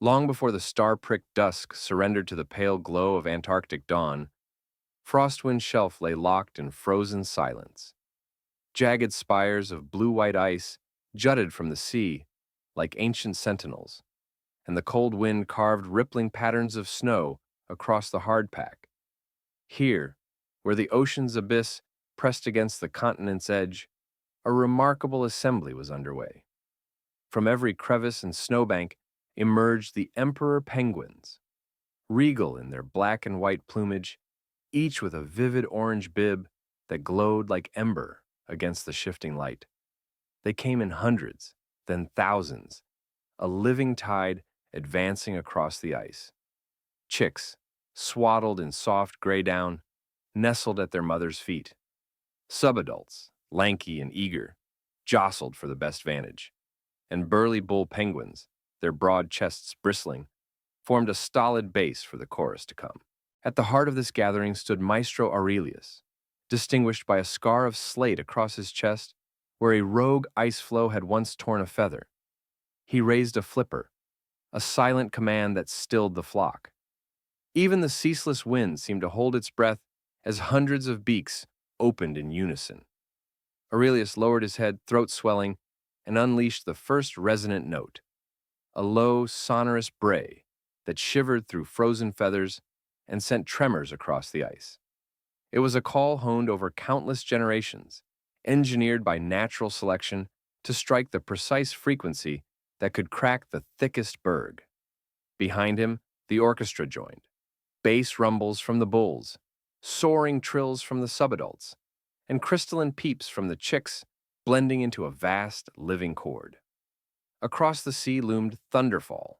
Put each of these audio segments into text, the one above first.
Long before the star-pricked dusk surrendered to the pale glow of Antarctic dawn, Frostwind Shelf lay locked in frozen silence. Jagged spires of blue-white ice jutted from the sea like ancient sentinels, and the cold wind carved rippling patterns of snow across the hardpack. Here, where the ocean's abyss pressed against the continent's edge, a remarkable assembly was underway. From every crevice and snowbank emerged the emperor penguins, regal in their black and white plumage, each with a vivid orange bib that glowed like ember against the shifting light. They came in hundreds, then thousands, a living tide advancing across the ice. Chicks, swaddled in soft gray down, nestled at their mother's feet. Subadults, lanky and eager, jostled for the best vantage. And burly bull penguins, their broad chests bristling, formed a stolid base for the chorus to come. At the heart of this gathering stood Maestro Aurelius, distinguished by a scar of slate across his chest where a rogue ice floe had once torn a feather. He raised a flipper, a silent command that stilled the flock. Even the ceaseless wind seemed to hold its breath as hundreds of beaks opened in unison. Aurelius lowered his head, throat swelling, and unleashed the first resonant note, a low, sonorous bray that shivered through frozen feathers and sent tremors across the ice. It was a call honed over countless generations, engineered by natural selection to strike the precise frequency that could crack the thickest berg. Behind him, the orchestra joined, bass rumbles from the bulls, soaring trills from the subadults, and crystalline peeps from the chicks blending into a vast, living chord. Across the sea loomed Thunderfall,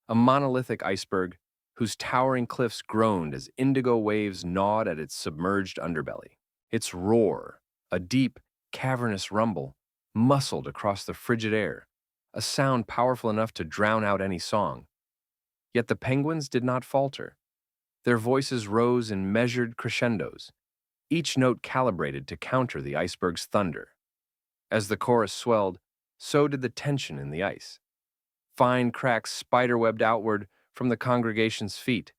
a monolithic iceberg whose towering cliffs groaned as indigo waves gnawed at its submerged underbelly. Its roar, a deep, cavernous rumble, muscled across the frigid air, a sound powerful enough to drown out any song. Yet the penguins did not falter. Their voices rose in measured crescendos, each note calibrated to counter the iceberg's thunder. As the chorus swelled, so did the tension in the ice. Fine cracks spiderwebbed outward from the congregation's feet,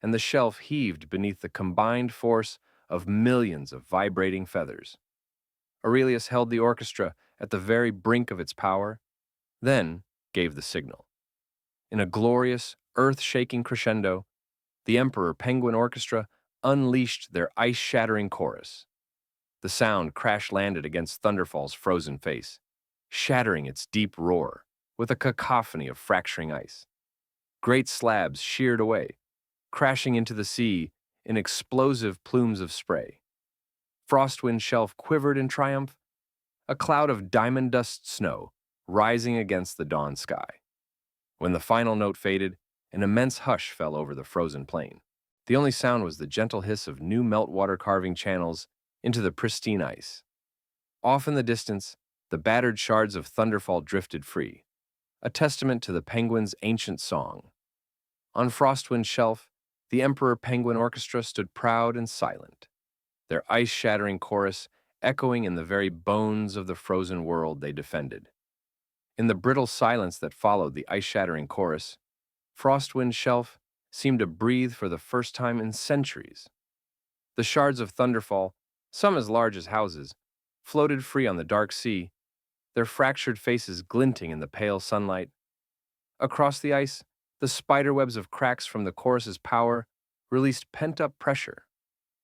and the shelf heaved beneath the combined force of millions of vibrating feathers. Aurelius held the orchestra at the very brink of its power, then gave the signal. In a glorious, earth-shaking crescendo, the Emperor Penguin Orchestra unleashed their ice-shattering chorus. The sound crash-landed against Thunderfall's frozen face, shattering its deep roar with a cacophony of fracturing ice. Great slabs sheared away, crashing into the sea in explosive plumes of spray. Frostwind Shelf quivered in triumph, a cloud of diamond dust snow rising against the dawn sky. When the final note faded, an immense hush fell over the frozen plain. The only sound was the gentle hiss of new meltwater carving channels into the pristine ice. Off in the distance, the battered shards of Thunderfall drifted free, a testament to the penguin's ancient song. On Frostwind Shelf, the Emperor Penguin Orchestra stood proud and silent, their ice-shattering chorus echoing in the very bones of the frozen world they defended. In the brittle silence that followed the ice-shattering chorus, Frostwind Shelf seemed to breathe for the first time in centuries. The shards of Thunderfall, some as large as houses, floated free on the dark sea, their fractured faces glinting in the pale sunlight. Across the ice, the spiderwebs of cracks from the chorus's power released pent-up pressure.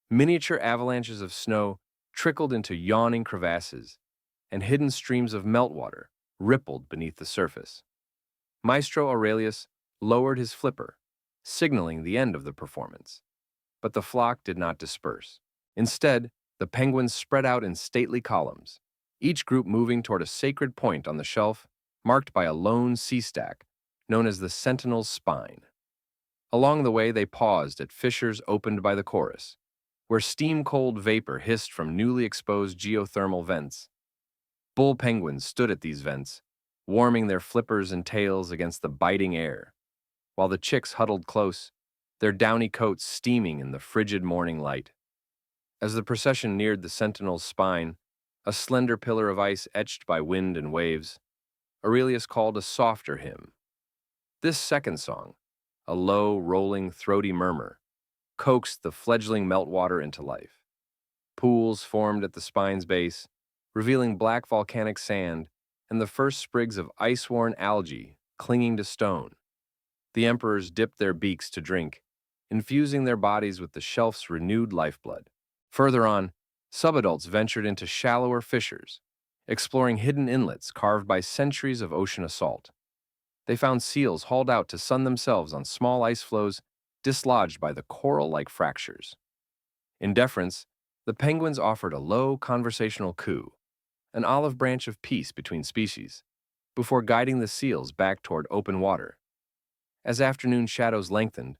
Miniature avalanches of snow trickled into yawning crevasses, and hidden streams of meltwater rippled beneath the surface. Maestro Aurelius lowered his flipper, signaling the end of the performance. But the flock did not disperse. Instead, the penguins spread out in stately columns, each group moving toward a sacred point on the shelf marked by a lone sea stack known as the Sentinel's Spine. Along the way, they paused at fissures opened by the chorus, where steam-cold vapor hissed from newly exposed geothermal vents. Bull penguins stood at these vents, warming their flippers and tails against the biting air, while the chicks huddled close, their downy coats steaming in the frigid morning light. As the procession neared the Sentinel's Spine, a slender pillar of ice etched by wind and waves, Aurelius called a softer hymn. This second song, a low, rolling, throaty murmur, coaxed the fledgling meltwater into life. Pools formed at the spine's base, revealing black volcanic sand and the first sprigs of ice-worn algae clinging to stone. The emperors dipped their beaks to drink, infusing their bodies with the shelf's renewed lifeblood. Further on, subadults ventured into shallower fissures, exploring hidden inlets carved by centuries of ocean assault. They found seals hauled out to sun themselves on small ice floes dislodged by the coral-like fractures. In deference, the penguins offered a low conversational coo, an olive branch of peace between species, before guiding the seals back toward open water. As afternoon shadows lengthened,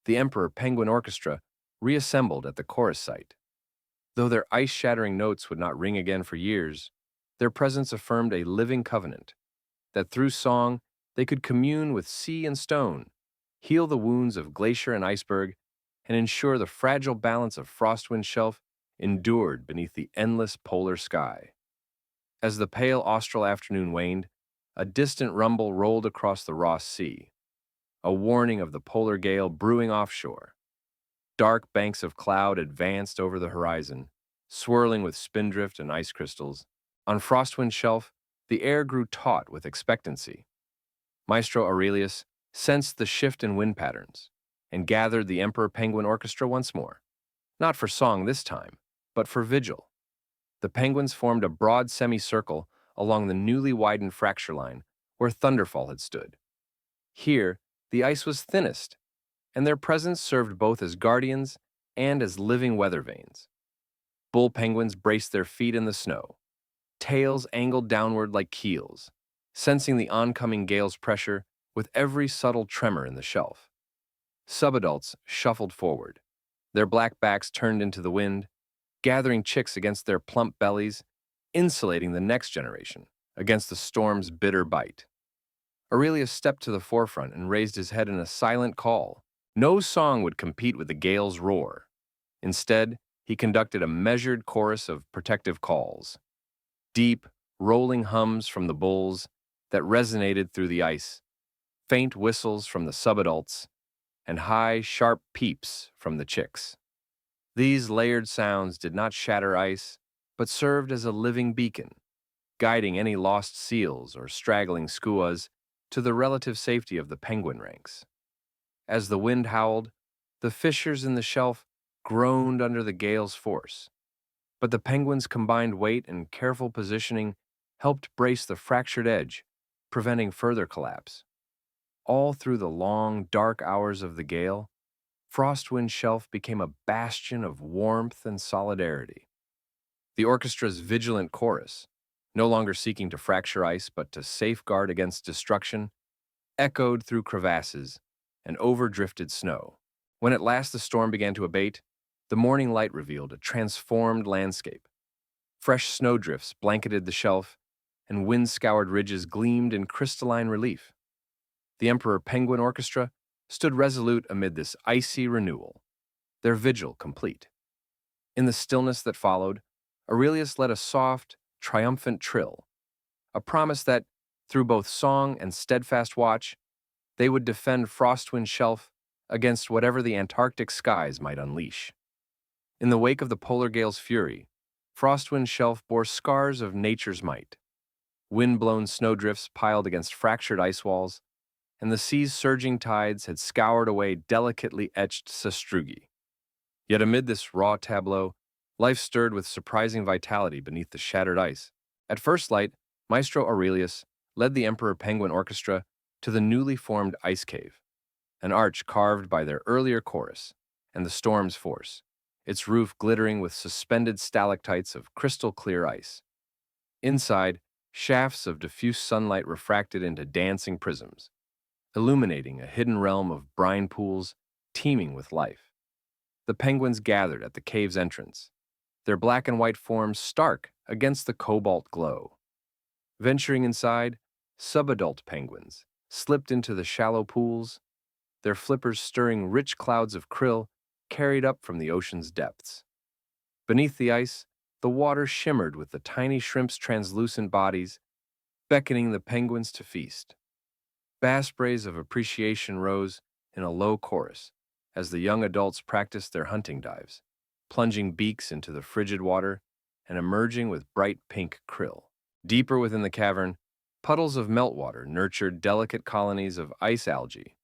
the Emperor Penguin Orchestra reassembled at the chorus site. Though their ice-shattering notes would not ring again for years, their presence affirmed a living covenant, that through song they could commune with sea and stone, heal the wounds of glacier and iceberg, and ensure the fragile balance of Frostwind Shelf endured beneath the endless polar sky. As the pale austral afternoon waned, a distant rumble rolled across the Ross Sea, a warning of the polar gale brewing offshore. Dark banks of cloud advanced over the horizon, swirling with spindrift and ice crystals. On Frostwind Shelf, the air grew taut with expectancy. Maestro Aurelius sensed the shift in wind patterns and gathered the Emperor Penguin Orchestra once more, not for song this time, but for vigil. The penguins formed a broad semicircle along the newly widened fracture line where Thunderfall had stood. Here, the ice was thinnest, and their presence served both as guardians and as living weather vanes. Bull penguins braced their feet in the snow, tails angled downward like keels, sensing the oncoming gale's pressure with every subtle tremor in the shelf. Subadults shuffled forward, their black backs turned into the wind, gathering chicks against their plump bellies, insulating the next generation against the storm's bitter bite. Aurelius stepped to the forefront and raised his head in a silent call. No song would compete with the gale's roar. Instead, he conducted a measured chorus of protective calls, deep, rolling hums from the bulls that resonated through the ice, faint whistles from the subadults, and high, sharp peeps from the chicks. These layered sounds did not shatter ice, but served as a living beacon, guiding any lost seals or straggling skuas to the relative safety of the penguin ranks. As the wind howled, the fissures in the shelf groaned under the gale's force, but the penguins' combined weight and careful positioning helped brace the fractured edge, preventing further collapse. All through the long, dark hours of the gale, Frostwind Shelf became a bastion of warmth and solidarity. The orchestra's vigilant chorus, no longer seeking to fracture ice but to safeguard against destruction, echoed through crevasses and over drifted snow. When at last the storm began to abate, the morning light revealed a transformed landscape. Fresh snowdrifts blanketed the shelf, and wind-scoured ridges gleamed in crystalline relief. The Emperor Penguin Orchestra stood resolute amid this icy renewal, their vigil complete. In the stillness that followed, Aurelius led a soft, triumphant trill, a promise that, through both song and steadfast watch, they would defend Frostwind Shelf against whatever the Antarctic skies might unleash. In the wake of the polar gale's fury, Frostwind Shelf bore scars of nature's might. Wind-blown snowdrifts piled against fractured ice walls, and the sea's surging tides had scoured away delicately etched sastrugi. Yet amid this raw tableau, life stirred with surprising vitality beneath the shattered ice. At first light, Maestro Aurelius led the Emperor Penguin Orchestra to the newly formed ice cave, an arch carved by their earlier chorus and the storm's force, its roof glittering with suspended stalactites of crystal-clear ice. Inside, shafts of diffuse sunlight refracted into dancing prisms, illuminating a hidden realm of brine pools teeming with life. The penguins gathered at the cave's entrance, their black and white forms stark against the cobalt glow. Venturing inside, subadult penguins slipped into the shallow pools, their flippers stirring rich clouds of krill carried up from the ocean's depths. Beneath the ice, the water shimmered with the tiny shrimp's translucent bodies, beckoning the penguins to feast. Bass brays of appreciation rose in a low chorus as the young adults practiced their hunting dives, plunging beaks into the frigid water and emerging with bright pink krill. Deeper within the cavern, puddles of meltwater nurtured delicate colonies of ice algae,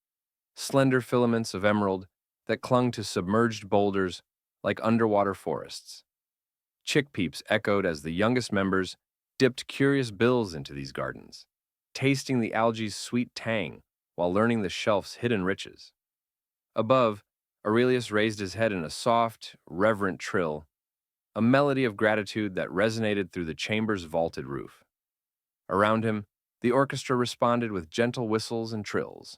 slender filaments of emerald that clung to submerged boulders like underwater forests. Chick peeps echoed as the youngest members dipped curious bills into these gardens, tasting the algae's sweet tang while learning the shelf's hidden riches. Above, Aurelius raised his head in a soft, reverent trill, a melody of gratitude that resonated through the chamber's vaulted roof. Around him, the orchestra responded with gentle whistles and trills,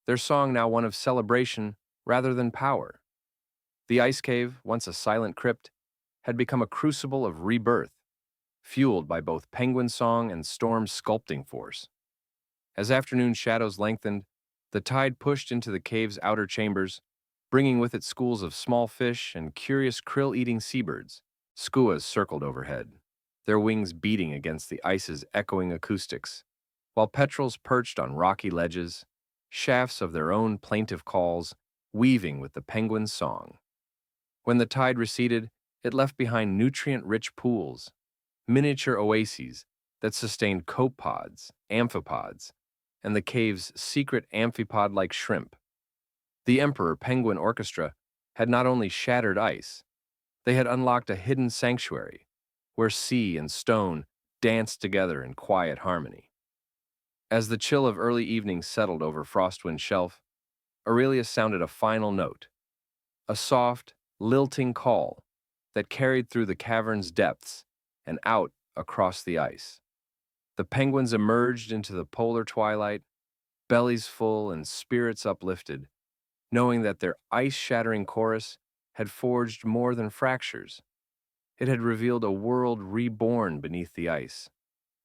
their song now one of celebration rather than power. The ice cave, once a silent crypt, had become a crucible of rebirth, fueled by both penguin song and storm sculpting force. As afternoon shadows lengthened, the tide pushed into the cave's outer chambers, bringing with it schools of small fish and curious krill-eating seabirds. Skuas circled overhead, their wings beating against the ice's echoing acoustics, while petrels perched on rocky ledges, shafts of their own plaintive calls weaving with the penguin's song. When the tide receded, it left behind nutrient-rich pools, miniature oases that sustained copepods, amphipods, and the cave's secret amphipod-like shrimp. The Emperor Penguin Orchestra had not only shattered ice, they had unlocked a hidden sanctuary where sea and stone danced together in quiet harmony. As the chill of early evening settled over Frostwind Shelf, Aurelius sounded a final note, a soft, lilting call that carried through the cavern's depths and out across the ice. The penguins emerged into the polar twilight, bellies full and spirits uplifted, knowing that their ice-shattering chorus had forged more than fractures. It had revealed a world reborn beneath the ice,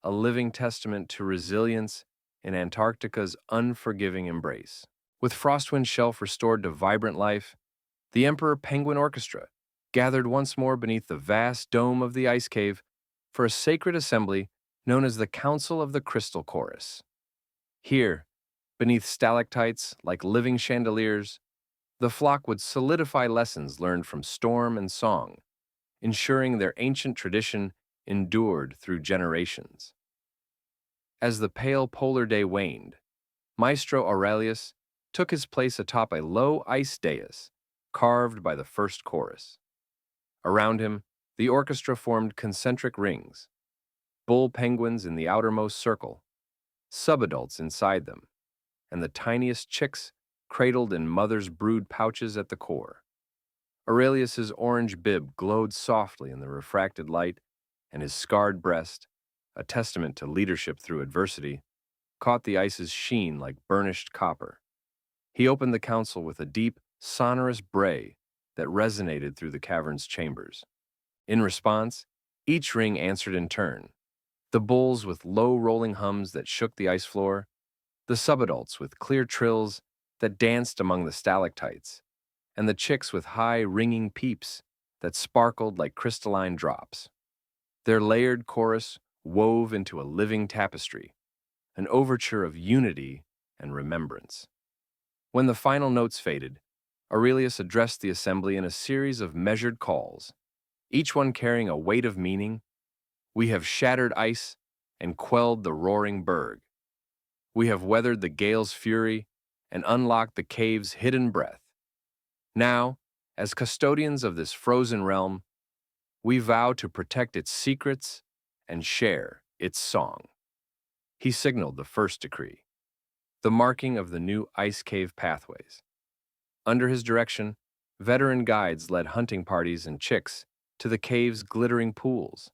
a living testament to resilience in Antarctica's unforgiving embrace. With Frostwind Shelf restored to vibrant life, the Emperor Penguin Orchestra gathered once more beneath the vast dome of the ice cave for a sacred assembly known as the Council of the Crystal Chorus. Here, beneath stalactites like living chandeliers, the flock would solidify lessons learned from storm and song, ensuring their ancient tradition endured through generations. As the pale polar day waned, Maestro Aurelius took his place atop a low ice dais carved by the first chorus. Around him, the orchestra formed concentric rings, bull penguins in the outermost circle, subadults inside them, and the tiniest chicks cradled in mother's brood pouches at the core. Aurelius's orange bib glowed softly in the refracted light, and his scarred breast, a testament to leadership through adversity, caught the ice's sheen like burnished copper. He opened the council with a deep, sonorous bray that resonated through the cavern's chambers. In response, each ring answered in turn, the bulls with low rolling hums that shook the ice floor, the subadults with clear trills that danced among the stalactites, and the chicks with high ringing peeps that sparkled like crystalline drops. Their layered chorus wove into a living tapestry, an overture of unity and remembrance. When the final notes faded, Aurelius addressed the assembly in a series of measured calls, each one carrying a weight of meaning. We have shattered ice and quelled the roaring berg. We have weathered the gale's fury and unlocked the cave's hidden breath. Now, as custodians of this frozen realm, we vow to protect its secrets and share its song. He signaled the first decree, the marking of the new ice cave pathways. Under his direction, veteran guides led hunting parties and chicks to the cave's glittering pools,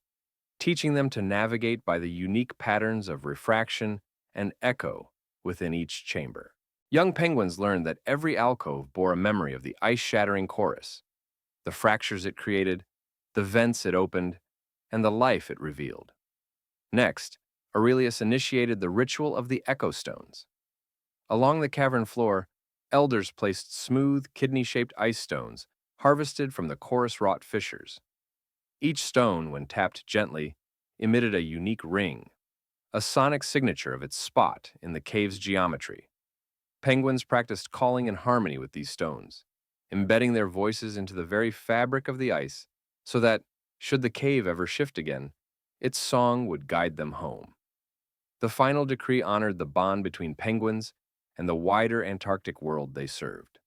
teaching them to navigate by the unique patterns of refraction and echo within each chamber. Young penguins learned that every alcove bore a memory of the ice-shattering chorus, the fractures it created, the vents it opened, and the life it revealed. Next, Aurelius initiated the ritual of the echo stones. Along the cavern floor, elders placed smooth, kidney-shaped ice stones harvested from the chorus-wrought fissures. Each stone, when tapped gently, emitted a unique ring, a sonic signature of its spot in the cave's geometry. Penguins practiced calling in harmony with these stones, embedding their voices into the very fabric of the ice so that, should the cave ever shift again, its song would guide them home. The final decree honored the bond between penguins and the wider Antarctic world they served.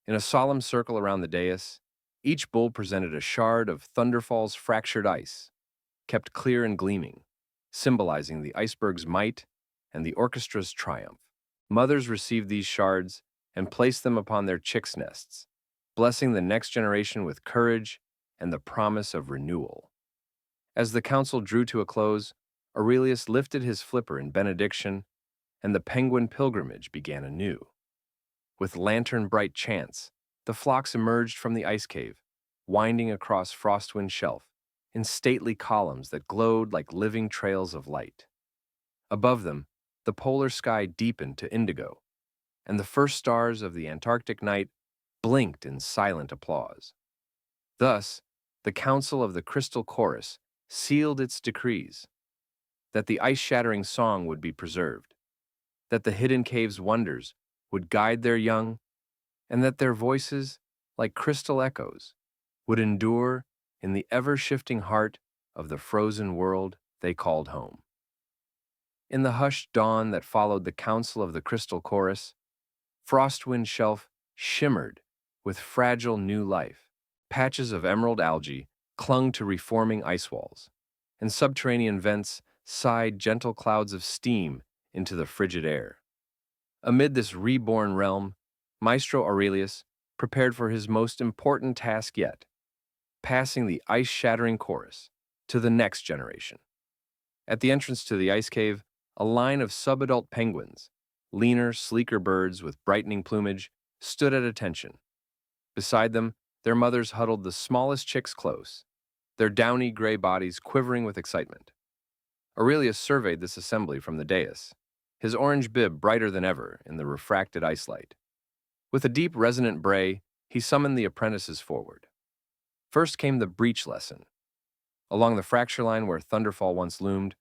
In a solemn circle around the dais, each bull presented a shard of Thunderfall's fractured ice, kept clear and gleaming, symbolizing the iceberg's might and the orchestra's triumph. Mothers received these shards and placed them upon their chicks' nests, blessing the next generation with courage and the promise of renewal. As the council drew to a close, Aurelius lifted his flipper in benediction, and the penguin pilgrimage began anew. With lantern-bright chants, the flocks emerged from the ice cave, winding across Frostwind Shelf in stately columns that glowed like living trails of light. Above them, the polar sky deepened to indigo, and the first stars of the Antarctic night blinked in silent applause. Thus, the Council of the Crystal Chorus sealed its decrees that the ice-shattering song would be preserved, that the hidden cave's wonders would guide their young, and that their voices, like crystal echoes, would endure in the ever-shifting heart of the frozen world they called home. In the hushed dawn that followed the Council of the Crystal Chorus, Frostwind Shelf shimmered with fragile new life. Patches of emerald algae clung to reforming ice walls, and subterranean vents sighed gentle clouds of steam into the frigid air. Amid this reborn realm, Maestro Aurelius prepared for his most important task yet, passing the ice-shattering chorus to the next generation. At the entrance to the ice cave, a line of subadult penguins, leaner, sleeker birds with brightening plumage, stood at attention. Beside them, their mothers huddled the smallest chicks close, their downy gray bodies quivering with excitement. Aurelius surveyed this assembly from the dais, his orange bib brighter than ever in the refracted ice light. With a deep, resonant bray, he summoned the apprentices forward. First came the breach lesson. Along the fracture line where Thunderfall once loomed,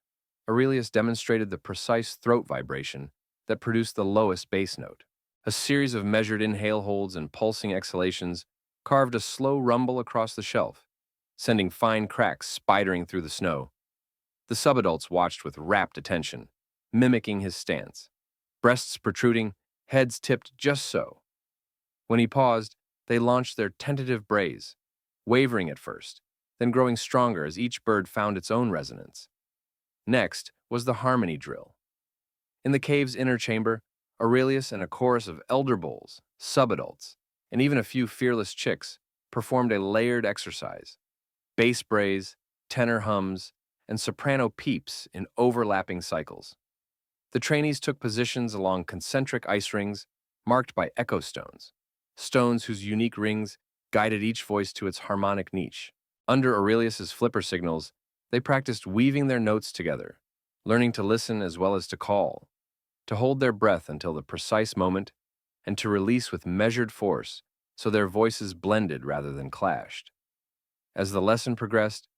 Aurelius demonstrated the precise throat vibration that produced the lowest bass note. A series of measured inhale holds and pulsing exhalations carved a slow rumble across the shelf, sending fine cracks spidering through the snow. The subadults watched with rapt attention, mimicking his stance, breasts protruding, heads tipped just so. When he paused, they launched their tentative brays, wavering at first, then growing stronger as each bird found its own resonance. Next was the harmony drill. In the cave's inner chamber, Aurelius and a chorus of elder bulls, subadults, and even a few fearless chicks performed a layered exercise: bass brays, tenor hums, and soprano peeps in overlapping cycles. The trainees took positions along concentric ice rings marked by echo stones, stones whose unique rings guided each voice to its harmonic niche. Under Aurelius's flipper signals, they practiced weaving their notes together, learning to listen as well as to call, to hold their breath until the precise moment, and to release with measured force so their voices blended rather than clashed. As the lesson progressed,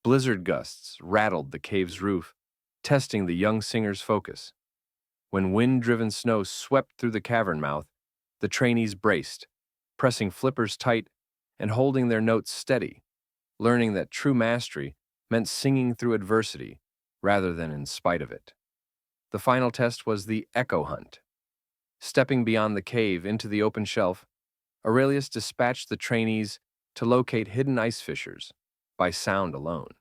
blizzard gusts rattled the cave's roof, testing the young singer's focus. When wind-driven snow swept through the cavern mouth, the trainees braced, pressing flippers tight and holding their notes steady, learning that true mastery meant singing through adversity rather than in spite of it. The final test was the echo hunt. Stepping beyond the cave into the open shelf, Aurelius dispatched the trainees to locate hidden ice fissures by sound alone.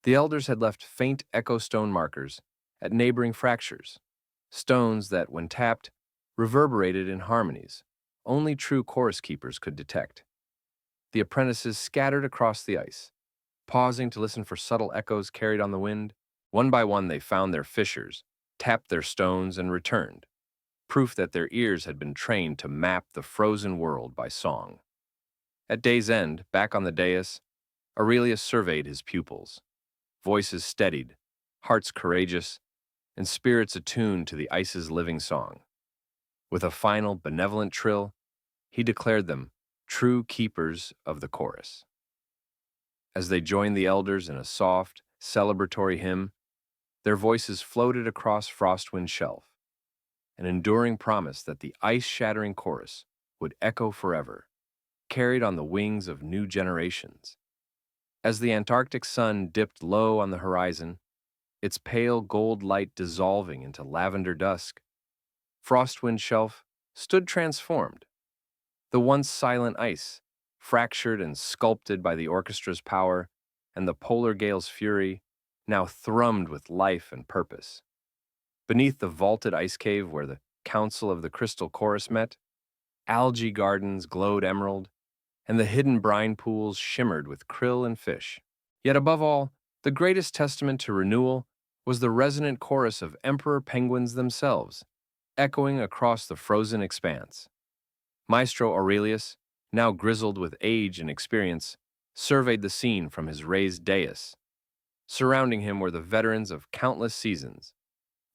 The elders had left faint echo stone markers at neighboring fractures, stones that, when tapped, reverberated in harmonies only true chorus keepers could detect. The apprentices scattered across the ice, pausing to listen for subtle echoes carried on the wind. One by one they found their fissures, tapped their stones, and returned, proof that their ears had been trained to map the frozen world by song. At day's end, back on the dais, Aurelius surveyed his pupils, voices steadied, hearts courageous, and spirits attuned to the ice's living song. With a final, benevolent trill, he declared them true keepers of the chorus. As they joined the elders in a soft, celebratory hymn, Their voices floated across Frostwind Shelf, an enduring promise that the ice-shattering chorus would echo forever, carried on the wings of new generations. As the Antarctic sun dipped low on the horizon, its pale gold light dissolving into lavender dusk, Frostwind Shelf stood transformed. The once silent ice, fractured and sculpted by the orchestra's power and the polar gale's fury, now thrummed with life and purpose. Beneath the vaulted ice cave where the Council of the Crystal Chorus met, algae gardens glowed emerald, and the hidden brine pools shimmered with krill and fish. Yet above all, the greatest testament to renewal was the resonant chorus of emperor penguins themselves, echoing across the frozen expanse. Maestro Aurelius, now grizzled with age and experience, surveyed the scene from his raised dais. Surrounding him were the veterans of countless seasons,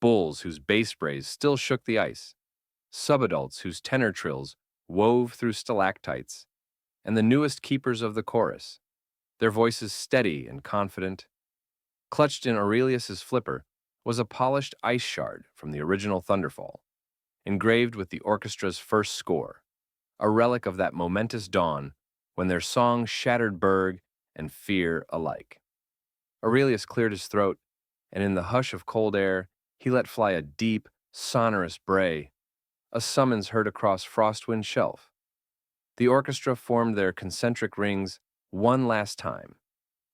bulls whose bass brays still shook the ice, subadults whose tenor trills wove through stalactites, and the newest keepers of the chorus, their voices steady and confident. Clutched in Aurelius's flipper was a polished ice shard from the original Thunderfall, engraved with the orchestra's first score, a relic of that momentous dawn when their song shattered berg and fear alike. Aurelius cleared his throat, and in the hush of cold air, he let fly a deep, sonorous bray, a summons heard across Frostwind Shelf. The orchestra formed their concentric rings one last time,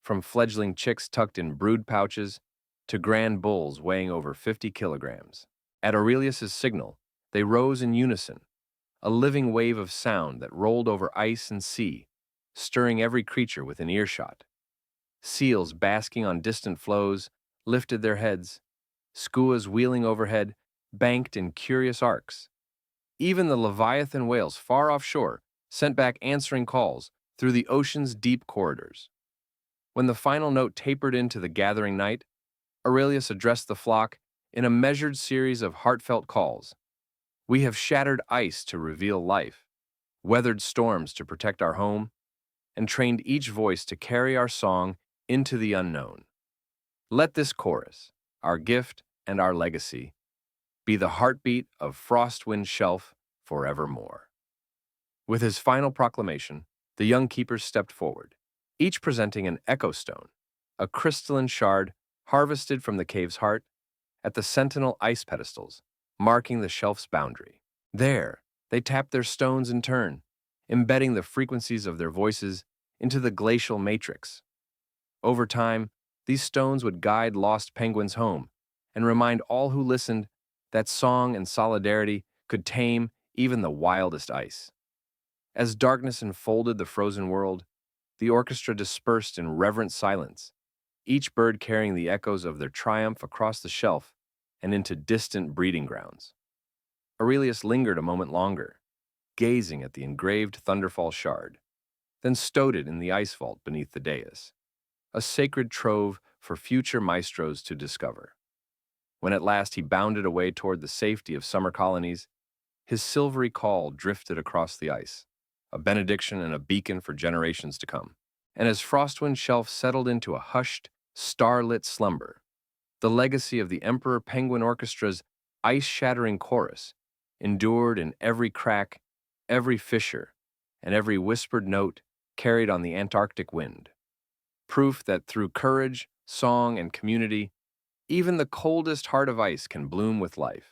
from fledgling chicks tucked in brood pouches to grand bulls weighing over 50 kilograms. At Aurelius's signal, they rose in unison, a living wave of sound that rolled over ice and sea, stirring every creature within earshot. Seals basking on distant floes lifted their heads, skuas wheeling overhead banked in curious arcs. Even the leviathan whales far offshore sent back answering calls through the ocean's deep corridors. When the final note tapered into the gathering night, Aurelius addressed the flock in a measured series of heartfelt calls. We have shattered ice to reveal life, weathered storms to protect our home, and trained each voice to carry our song into the unknown. Let this chorus, our gift and our legacy, be the heartbeat of Frostwind Shelf forevermore. With his final proclamation, the young keepers stepped forward, each presenting an echo stone, a crystalline shard harvested from the cave's heart, at the sentinel ice pedestals, marking the shelf's boundary. There, they tapped their stones in turn, embedding the frequencies of their voices into the glacial matrix. Over time, these stones would guide lost penguins home and remind all who listened that song and solidarity could tame even the wildest ice. As darkness enfolded the frozen world, the orchestra dispersed in reverent silence, each bird carrying the echoes of their triumph across the shelf and into distant breeding grounds. Aurelius lingered a moment longer, gazing at the engraved Thunderfall shard, then stowed it in the ice vault beneath the dais, a sacred trove for future maestros to discover. When at last he bounded away toward the safety of summer colonies, his silvery call drifted across the ice, a benediction and a beacon for generations to come. And as Frostwind Shelf settled into a hushed, starlit slumber, the legacy of the Emperor Penguin Orchestra's ice-shattering chorus endured in every crack, every fissure, and every whispered note carried on the Antarctic wind. Proof that through courage, song, and community, even the coldest heart of ice can bloom with life.